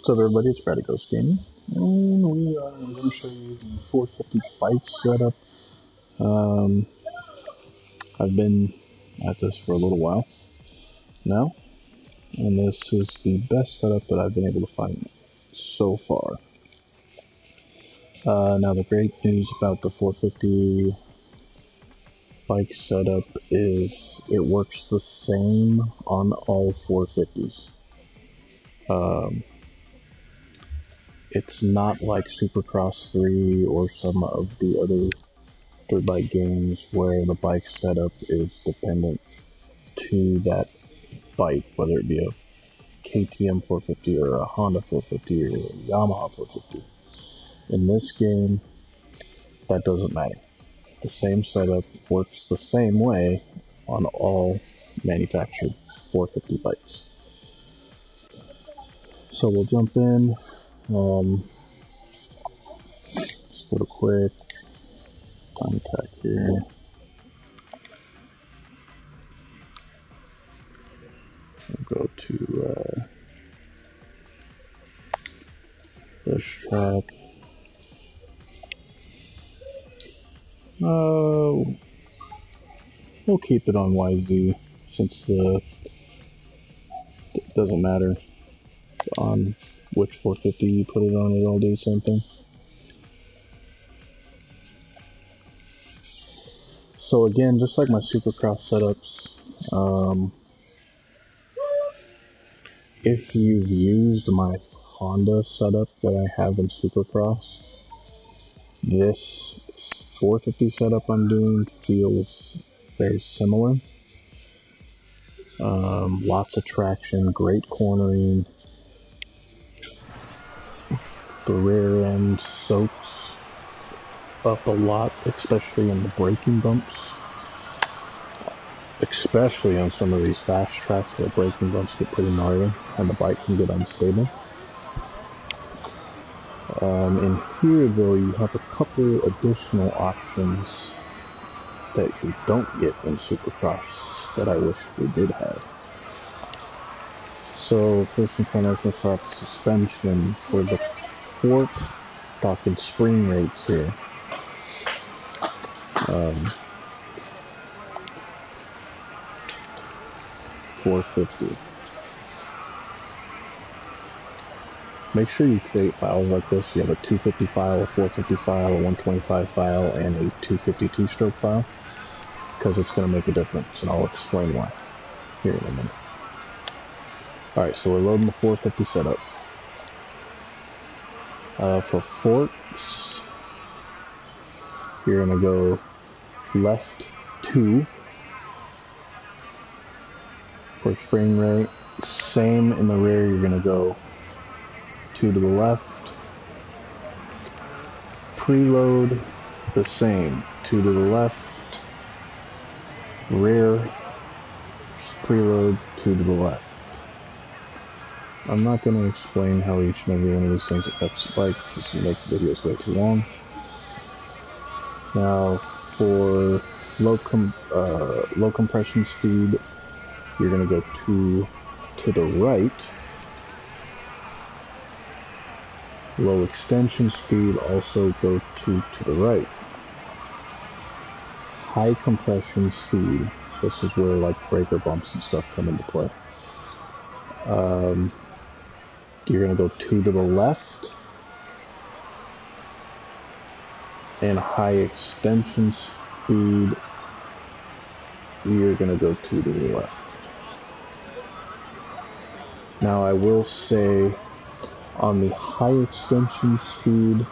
What's up, everybody? It's Brady Ghost Gaming, and we are going to show you the 450 bike setup. I've been at this for a little while now, and this is the best setup that I've been able to find so far. Now, the great news about the 450 bike setup is it works the same on all 450s. It's not like Supercross 3 or some of the other dirt bike games where the bike setup is dependent to that bike, whether it be a KTM 450 or a Honda 450 or a Yamaha 450. In this game, that doesn't matter. The same setup works the same way on all manufactured 450 bikes. So we'll jump in. Just go to quick time attack here. We'll go to this track. We'll keep it on YZ since it doesn't matter on which 450 you put it on, it'll do the same thing. So again, just like my Supercross setups, if you've used my Honda setup that I have in Supercross, this 450 setup I'm doing feels very similar. Lots of traction, great cornering. The rear end soaks up a lot, especially in the braking bumps. Especially on some of these fast tracks where braking bumps get pretty gnarly and the bike can get unstable. In here though, you have a couple additional options that you don't get in Supercross that I wish we did have. So first and foremost, let's start with suspension. For the fork, talking spring rates here. 450. Make sure you create files like this. You have a 250 file, a 450 file, a 125 file, and a 252 stroke file, because it's going to make a difference, and I'll explain why here in a minute. Alright, so we're loading the 450 setup. For forks, you're going to go left 2 for spring rate. Same in the rear, you're going to go 2 to the left. Preload, the same, 2 to the left. Rear, preload, 2 to the left. I'm not going to explain how each and every one of these things affects the bike, just to make the videos way too long. Now, for low compression speed, you're going to go 2 to the right. Low extension speed, also go 2 to the right. High compression speed, this is where like breaker bumps and stuff come into play. You're going to go 2 to the left. And high extension speed, you're going to go 2 to the left. Now I will say, on the high extension speed,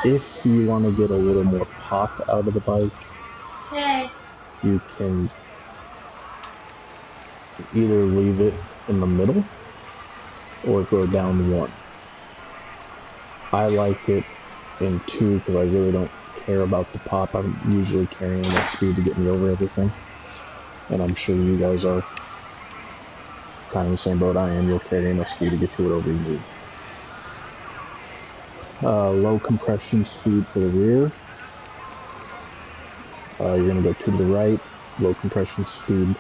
if you want to get a little more pop out of the bike, you can either leave it in the middle or go down 1. I like it in 2 because I really don't care about the pop. I'm usually carrying enough speed to get me over everything, and I'm sure you guys are kind of the same boat I am. You'll carry enough speed to get you whatever you need. Low compression speed for the rear. You're going to go 2 to the right. Low compression speed.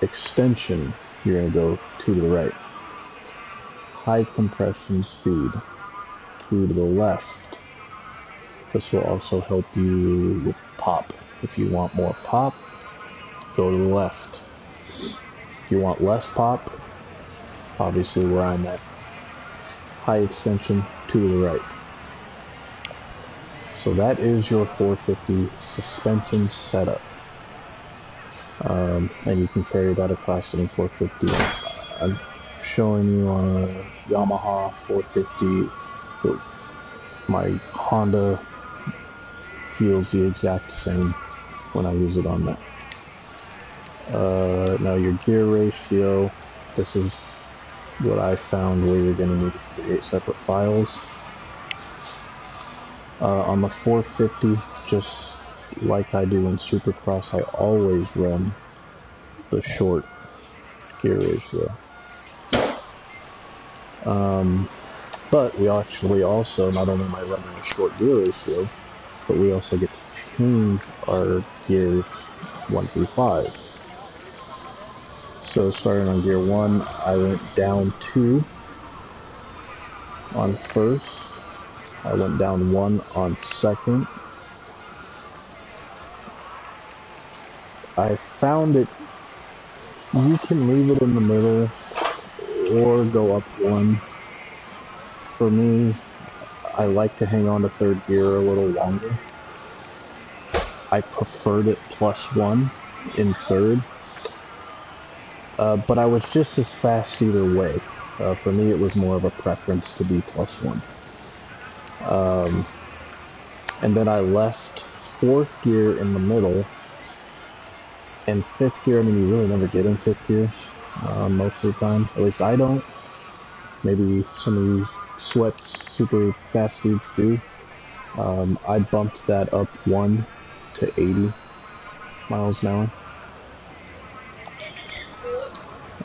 Extension you're going to go 2 to the right. High compression speed, 2 to the left. This will also help you with pop. If you want more pop, go to the left. If you want less pop, obviously where I'm at, high extension, 2 to the right. So that is your 450 suspension setup. And you can carry that across any 450. I'm showing you on a Yamaha 450. My Honda feels the exact same when I use it on that. Now your gear ratio, this is what I found where you're going to need to create separate files. On the 450, just like I do in Supercross, I always run the short gear ratio. But we actually also, not only am I running a short gear ratio, but we also get to change our gears 1 through 5. So starting on gear 1, I went down 2 on first. I went down 1 on second. I found it, you can leave it in the middle or go up 1. For me, I like to hang on to third gear a little longer. I preferred it +1 in third, but I was just as fast either way. For me, it was more of a preference to be +1. And then I left 4th gear in the middle, and 5th gear, I mean, you really never get in 5th gear most of the time. At least I don't. Maybe some of you sweat super fast dudes do. I bumped that up 1 to 80 miles an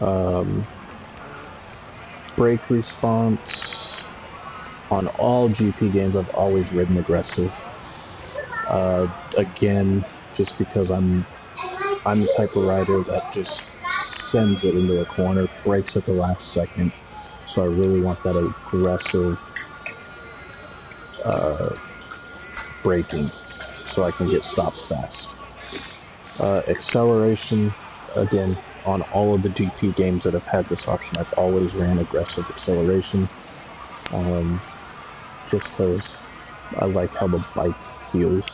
hour. Brake response, on all GP games I've always ridden aggressive. Again, just because I'm the type of rider that just sends it into the corner, brakes at the last second. So I really want that aggressive braking so I can get stopped fast. Acceleration, again, on all of the GP games that have had this option, I've always ran aggressive acceleration. Just because I like how the bike feels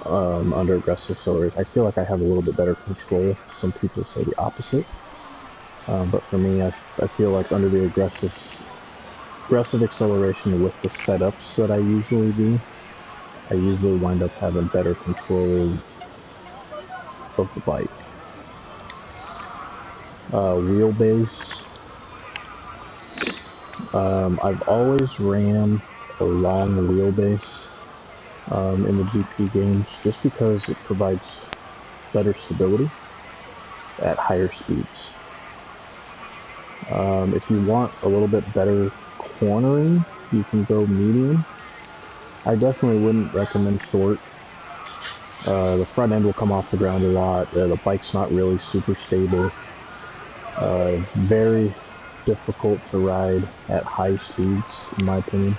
under aggressive acceleration. I feel like I have a little bit better control. Some people say the opposite. But for me, I feel like under the aggressive acceleration with the setups that I usually do, I usually wind up having better control of the bike. Wheelbase. I've always ran a long wheelbase in the GP games just because it provides better stability at higher speeds. If you want a little bit better cornering, you can go medium. I definitely wouldn't recommend short. The front end will come off the ground a lot. The bike's not really super stable. Very difficult to ride at high speeds, in my opinion,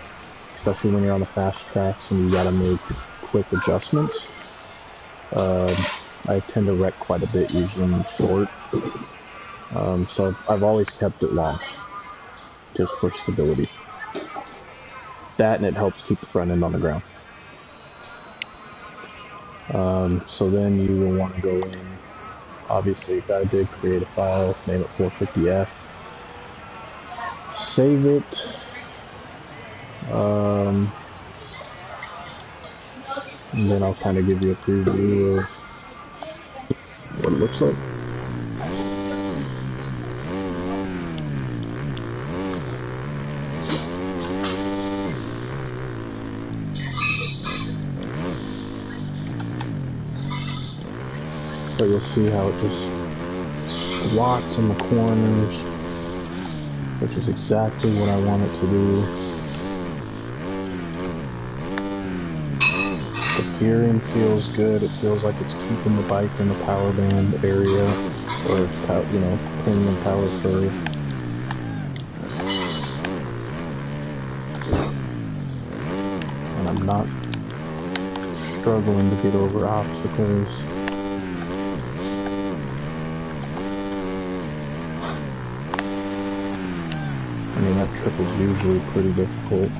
especially when you're on the fast tracks and you gotta make quick adjustments. I tend to wreck quite a bit usually in short. So I've always kept it long, just for stability. That, and it helps keep the front end on the ground. So then you will want to go in, obviously I did create a file, name it 450F, save it, and then I'll kind of give you a preview of what it looks like. So you'll see how it just squats in the corners, which is exactly what I want it to do. The gearing feels good. It feels like it's keeping the bike in the power band area, or its premium power curve. And I'm not struggling to get over obstacles. I mean, that trip is usually pretty difficult.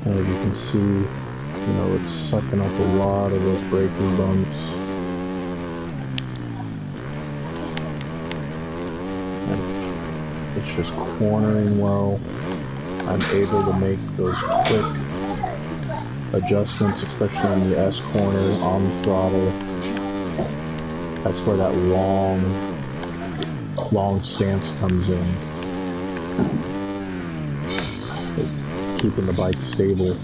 As you can see, it's sucking up a lot of those braking bumps. And it's just cornering well. I'm able to make those quick adjustments, especially in the S corner on the throttle. That's where that long stance comes in. Keeping the bike stable.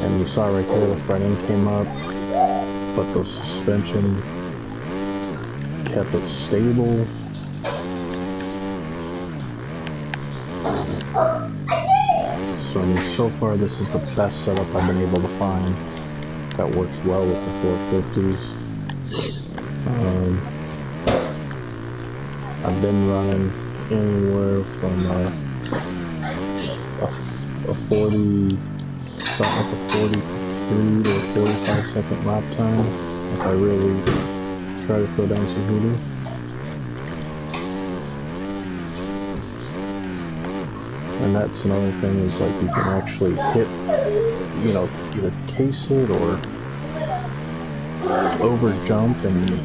And you saw right there the front end came up, but the suspension kept it stable. So I mean, so far this is the best setup I've been able to find that works well with the 450s. I've been running anywhere from a 40, something like a 43 to a 45-second lap time if I really try to throw down some heater. And that's another thing, is like you can actually hit, either case it or over jump and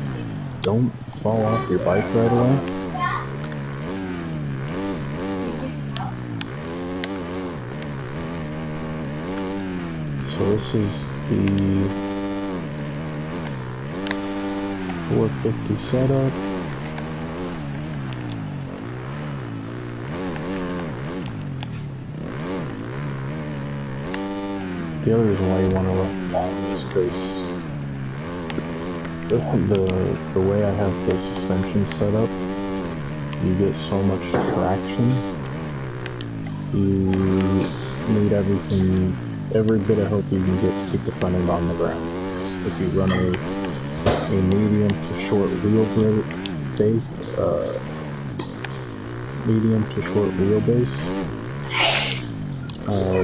don't fall off your bike right away. So this is the 450 setup. The other reason why you want to run long is because the way I have the suspension set up, you get so much traction. You need every bit of help you can get to keep the front end on the ground. If you run a medium to short wheelbase,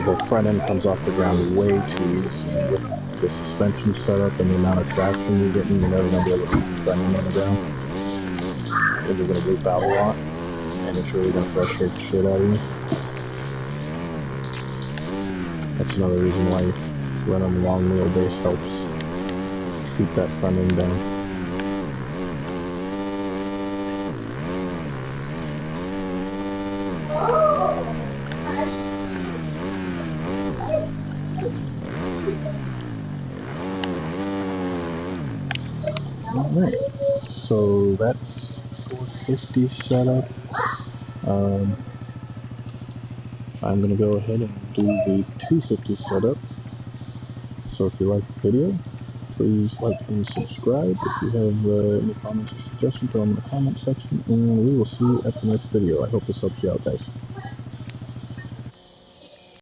the front end comes off the ground way too easy. With the suspension setup and the amount of traction you're getting, you're never going to be able to keep the front end on the ground. And you're going to loop out a lot, and it's really going to frustrate the shit out of you. That's another reason why running a long wheelbase helps keep that front end down. Alright, so that's 450 setup. I'm going to go ahead and do the 250 setup. So if you like the video, please like and subscribe. If you have any comments or suggestions, throw them in the comment section, and we will see you at the next video. I hope this helps you out, guys.